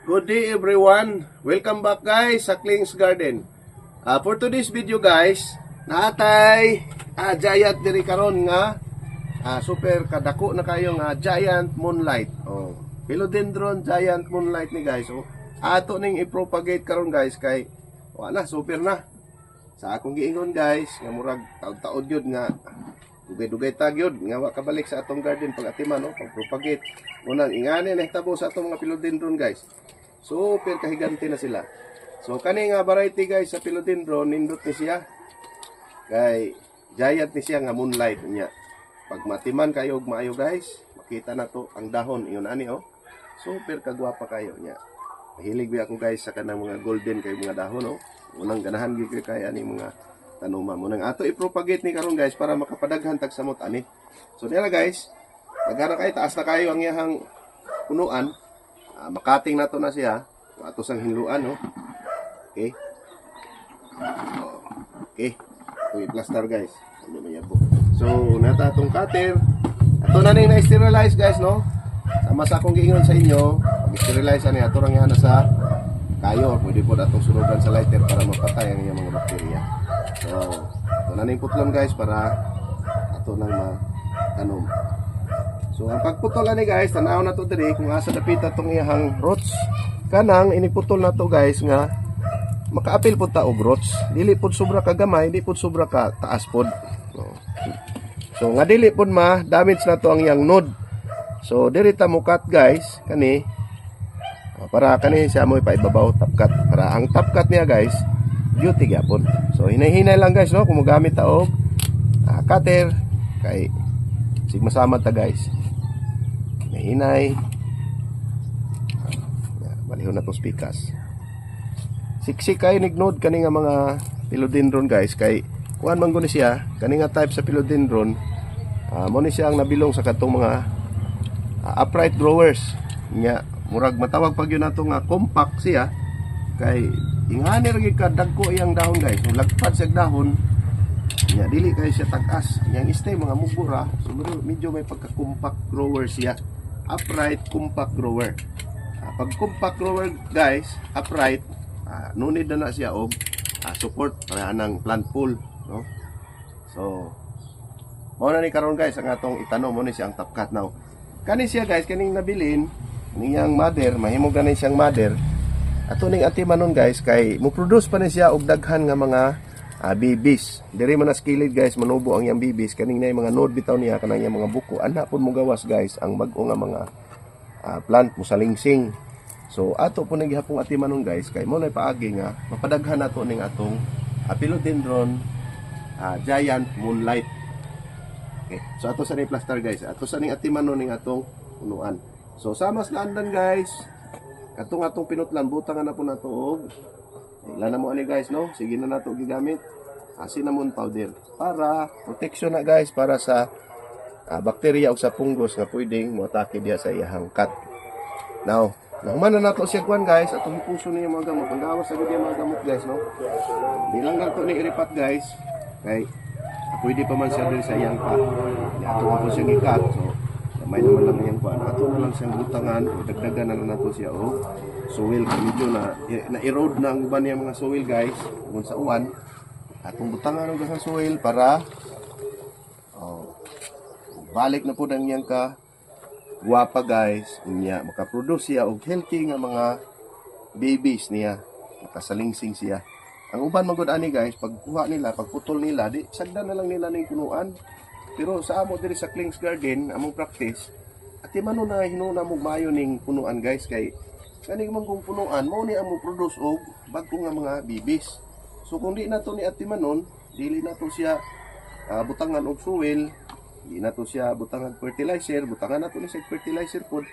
Good day everyone. Welcome back guys sa Kling's Garden. For today's video guys, natay giant diri karon nga super kadako na kayo nga giant moonlight. Philodendron giant moonlight ni guys. Ato ning i-propagate karon guys kay wala super na. Sa akong giingon guys, nga murag taud-taud gyud nga dugay-dugay tagyod nga wa kabalik sa atong garden pag atiman pag-propagate. Unang ingani na hitabo sa atong mga philodendron guys. Super kahigante na sila. So kani nga variety guys sa philodendron nindot ni siya. Kay giant ni siya nga moonlight niya. Pag matiman kayo og maayo guys, makita na to ang dahon ingon ani Super kagwapa kayo niya. Mahilig bi ako guys sa kanang mga golden kay mga dahon Unang ganahan gyud kay ani mga tanuman mo nang ato i-propagate ni karon guys para makapadaghan tag samot ani. So diyan guys, nagara kay taas na kayo ang iyang punuan. Makating na to na siya. Ato sang hinluan Okay. Okay. Ito i-plaster guys. So nata atong cutter. Ato na ning na-sterilize guys Sama sa akong giingon sa inyo, pag-sterilize ani ato rang yana sa kayo. Pwede po atong sunugan sa lighter para mapatay ang iyang mga bakterya. So ito na ning putlon guys para ato nang matanom. So ang pagputol ani guys, tanaw na to diri kung asa dapita tong iyang roots. Kanang iniputol na to guys nga makaapil pud ta og roots. Dili pud sobra ka gamay, dili pud sobra ka taas pud. So nga dili pud damage na to ang iyang node. So diri ta mo cut guys kani para kani siya mo ipaibabaw top cut. Para ang top cut niya guys beauty gyapon. So hinay-hinay lang guys kung mogamit ta og cutter kay sigma sama ta guys. Hinay. Balihon na to spikas. Siksik kayo nignod kani nga mga philodendron guys kay kuan man guni siya kani nga type sa philodendron mo ni siya ang nabilong sa katong mga upright growers nya murag matawag pag yun nato nga compact siya kay ingani ra gyud ka dagko iyang dahon guys lagpad sa dahon nya dili kay siya tag-as yang stay mga mubura so medyo may pagka compact grower siya upright compact grower. Pag compact grower guys, upright, no need na siya og support para anang plant pool, So mao na ni karon guys ang atong itanom mo ni siyang top cut now. Kani siya guys kaning nabilin niyang mother, mahimo ganin siyang mother. Ato ning atimanon guys kay mo produce pa ni siya og daghan nga mga babies. Diri man na skilled guys manubo ang yang babies kaning nay mga node bitaw niya kanang yang mga buko ana pud mo gawas guys ang bag-o nga mga plant mo sa lingsing. So ato po naghihapong atimanon guys kay mo nay paagi nga mapadaghan nato ning atong philodendron giant moonlight. Okay. So ato sa ni plaster guys, ato sa ning atimanon ning atong punuan. So sama sa andan guys, katong atong pinutlan butangan na po nato og ilan na mo ani guys sige na nato gigamit cinnamon powder para protection na guys para sa bakterya o sa fungus nga pwedeng moatake diha sa iyang cut. Now nahuman na nato siya kuan guys atong puso niya mga gamot ang gawas sa gud mga gamot guys di lang nato ni iripat guys kay pwede pa man siya diri sa iyang cut ato mo siya gi-cut so may naman lang iyang kuan ato na lang siyang butangan dagdagan na nato siya soil medyo na erode na ang uban niya mga soil guys kung sa uwan atong butangan og sa soil para balik na po ang iyang ka guwapa guys niya makaproduce siya og healthy nga mga babies niya makasalingsing siya ang uban magud ani guys pagkuha nila pagputol nila di sagdan na lang nila ning punuan pero sa amo diri sa Kling's Garden among practice at manon na hinuna mo mayo ning punuan guys kay kani man kung punuan mao ni amo produce og bag-o nga mga babies so kung di nato ni atimanon dili nato siya butangan og soil di nato siya butangan fertilizer butangan nato ni sa fertilizer pod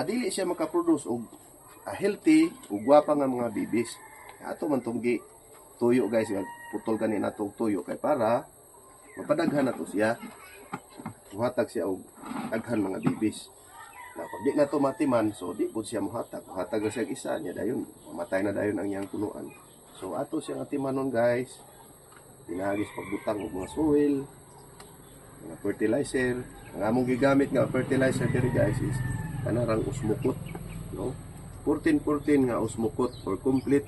dili siya makaproduce og healthy ug gwapa nga mga babies ato man tong tuyo guys putol gani nato og tuyo kay para mapadaghan nato siya muhatag siya og daghan mga babies na pag di nato matiman so di pud siya muhatag siya isa niya dayon mamatay na dayon ang iyang punuan so ato siyang atimanon guys pinagis pagbutang og mga soil mga fertilizer ang among gigamit nga fertilizer diri guys is kanarang usmukot 14-14 nga osmocot or complete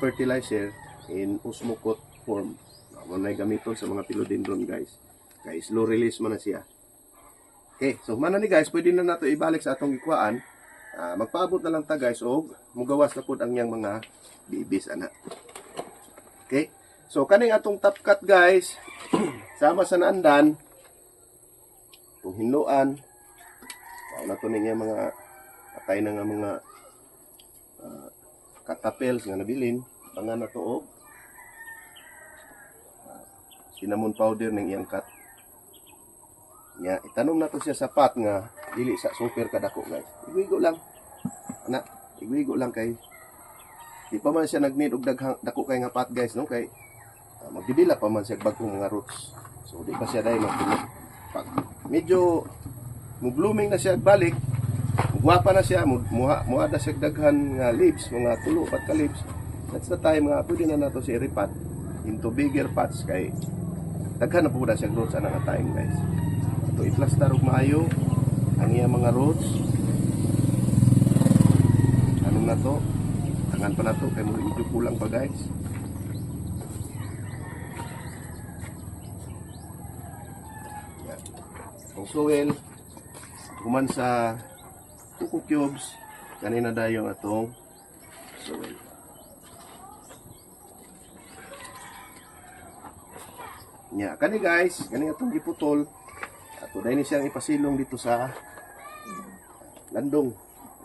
fertilizer in osmocot form. Amo na gamiton sa mga philodendron guys. Kay slow release man na siya. Okay, so mana ni guys, pwede na nato ibalik sa atong gikuan. Magpaabot na lang ta guys og mugawas na pud ang yang mga bibis ana. Okay? So kaning atong top cut guys, sama sa naandan kung hinluan. Na to niya mga patay na nga mga katapels nga nabilin, pangan na to og cinnamon powder ng iyang cut. Nya itanom na to siya sa pot nga dili sa super kadako guys. Igwigo lang. Ana, igwigo lang kay di pa man siya nag-need og dako kay nga pot guys no kay magdibila pa man siya bagong mga roots. So di pa siya dai magtunog. Pag medyo mo blooming na siya balik, guwapa na siya, muha na siya daghan nga leaves, mga tulo pat ka leaves. That's the time nga pwede na nato siya repot into bigger pots kay daghan na po na siya roots ana nga time guys. Ito i-plaster og maayo ang iya mga roots. Ano na to? Tangan pa na to kay medyo kulang pa guys. Yan. Ang soil human sa coco cubes kanina dayon atong soil. Nya kani guys, kani atong giputol. Ato dai ni siyang ipasilong dito sa landong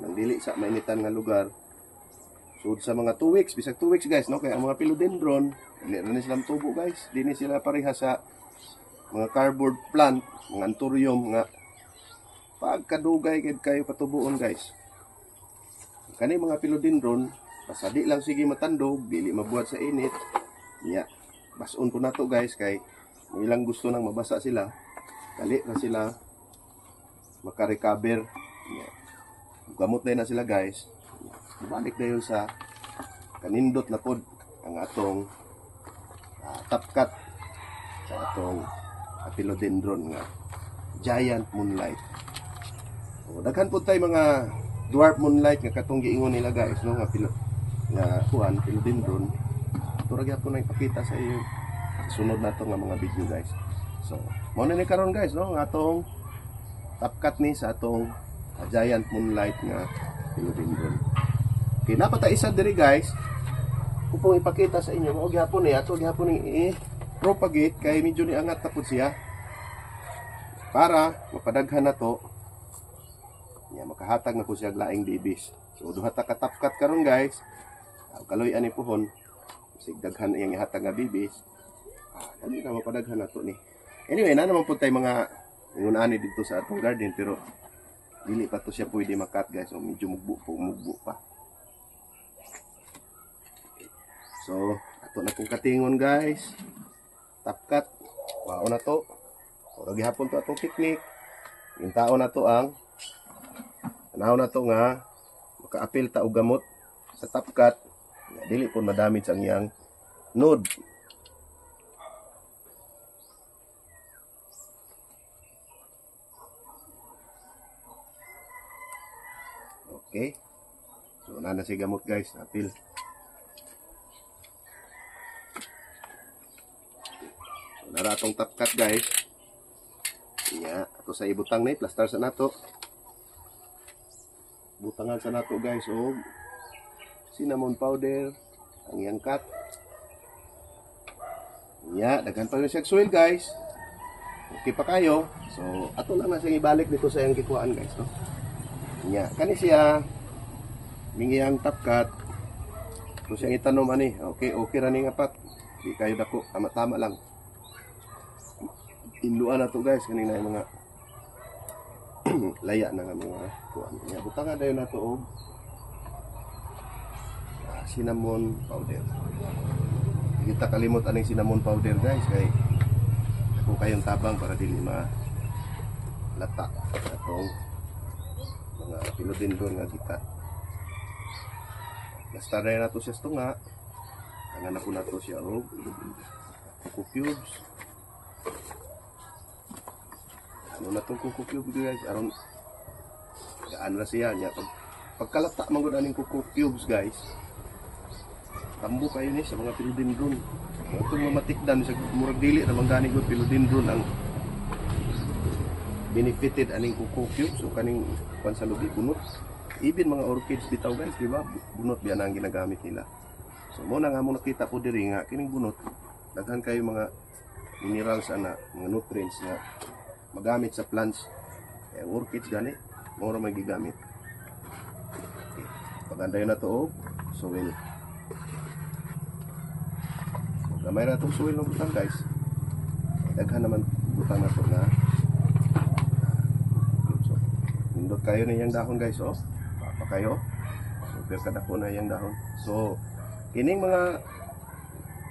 nang dili sa mainitan nga lugar. So sa mga 2 weeks, bisag 2 weeks guys, no? Kaya ang mga philodendron, dili na sila tubo guys. Dili sila pareha sa mga cardboard plant, mga anthurium nga pagkadugay kid kayo patubuon guys. Kani mga philodendron, basta di lang sige matandog, dili mabuhat sa init. Nya, bason po nato guys kay may ilang gusto nang mabasa sila. Dali na sila makarecover. Gamot na sila guys. Balik na yun sa kanindot na pod ang atong top cut sa atong philodendron nga giant moonlight. So, daghan po tayo mga dwarf moonlight nga katong giingon nila guys no nga philodendron. Ito ra po na ipakita sa iyo sunod nato nga mga video guys. So, mo na ni karon guys no nga atong top cut ni sa atong giant moonlight nga philodendron. Okay, napata isa diri guys. Kung pong ipakita sa inyo, mao gyapon ni ato gyapon ni propagate kay medyo ni angat na pud siya. Para mapadaghan na to. Ya makahatag na po siya laing bibis. So duha ta ka top cut karon guys. Kaloy ani pohon. Sig daghan iyang ihatag nga bibis. Dali na mapadaghan na to ni. Anyway, na naman po tayo mga ngunani dito sa atong garden pero dili pa to siya pwede makat guys. So medyo mugbo pa. So, ato na pong katingon guys. Top cut. Wow na to. O gihapon to atong technique. Yung tao na to ang tanaw na to nga makaapil ta og gamot sa top cut. Dili po madamage ang iyang node. Okay. So, na si gamot guys. Apil. Nara atong top cut guys. Iya, ato sa ibutang ni plaster sa nato. Butangan sa nato guys og cinnamon powder ang iyang cut. Iya, daghan pa rin siya soil guys. Okay pa kayo. So, ato lang na siyang ibalik dito sa iyang kikuan guys, no. Iya, kani siya mingiyang top cut. So siyang itanom ani. Okay ra ni nga pat. Di kayo dako, tama-tama lang. Inluan na to guys kanina yung mga laya na nga mga kuan niya. Butangan dayon na to og cinnamon powder. Kita kalimot aning cinnamon powder guys kay kung kayong tabang para dili lata atong mga philodendron nga kita. Basta na to siya tunga. Tangan na to siya og coco cubes. Ano na itong coco cube guys, aron gaan na siya niya pag pagkalata man gud aning kuko cubes guys. Tambo kayo ni sa mga philodendron. Itong mamatikdan sa murag dili na manggani gud philodendron ang benefited aning kuko cubes o kaning pansalubi bunot. Even mga orchids bitaw guys, di ba? Bunot biya na ang ginagamit nila. So mo na nga mo nakita po diri nga kining bunot daghan kayo mga minerals ana, mga nutrients nga magamit sa plants. Kaya ang orchids gani mo ra magigamit. Okay. Pagandayon na to og soil. Gamay na itong soil ng butang guys. Daghan naman butang na to na. So, nindot kayo na yung dahon guys, oh. Papa kayo. Super kadako na yung dahon. So, kining mga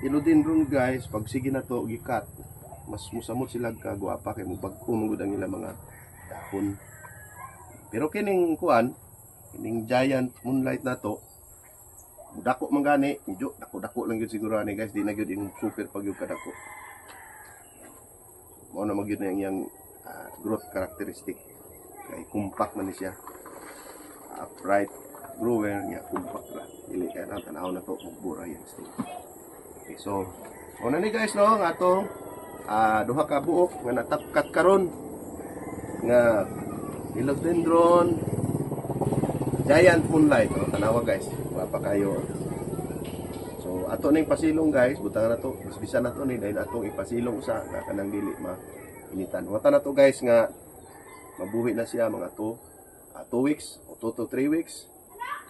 philodendron guys, pag sige na to, gikat. Mas musamot sila kagwapa kay mubagko mangud ang ilang mga dahon. Pero kining kuan, kining giant moonlight na to, dako man gani, medyo dako-dako lang yun siguro ani guys, di na gyud yung super pag yung kadako. Mao na magyud na yung growth characteristic. Kay compact man ni siya. Upright grower niya, compact ra. Dili kay ang tanaw na to magbura yan stage. Okay, so una ni guys no, ang atong duha ka buok nga natapkat karon nga philodendron giant moonlight, oh, tanawa guys. Pa kayo. So ato ning pasilong guys, butang na to, bisa na to ni dahil atong ipasilong usa na kanang dili mainitan. Wata na to guys nga mabuhi na siya mga 2 weeks o 2 to 3 weeks.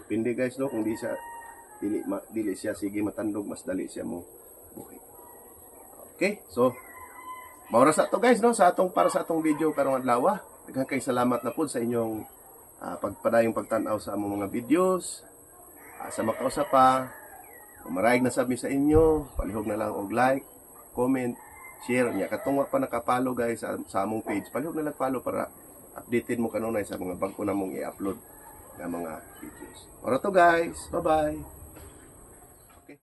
Depende guys no kung dili siya sige matandog, mas dali siya mo buhi. Okay, so maura sa to guys no sa atong para sa atong video karong adlaw. Daghan kay salamat na pud sa inyong pagpadayong pagtan-aw sa among mga videos. Sa makausap pa, marayag na sabi sa inyo, palihog na lang og like, comment, share niya. Katungwa pa nakapalo guys sa among page, palihog na lang follow para updated mo kanunay sa mga bago na mong i-upload na mga videos. Ora to guys, bye bye!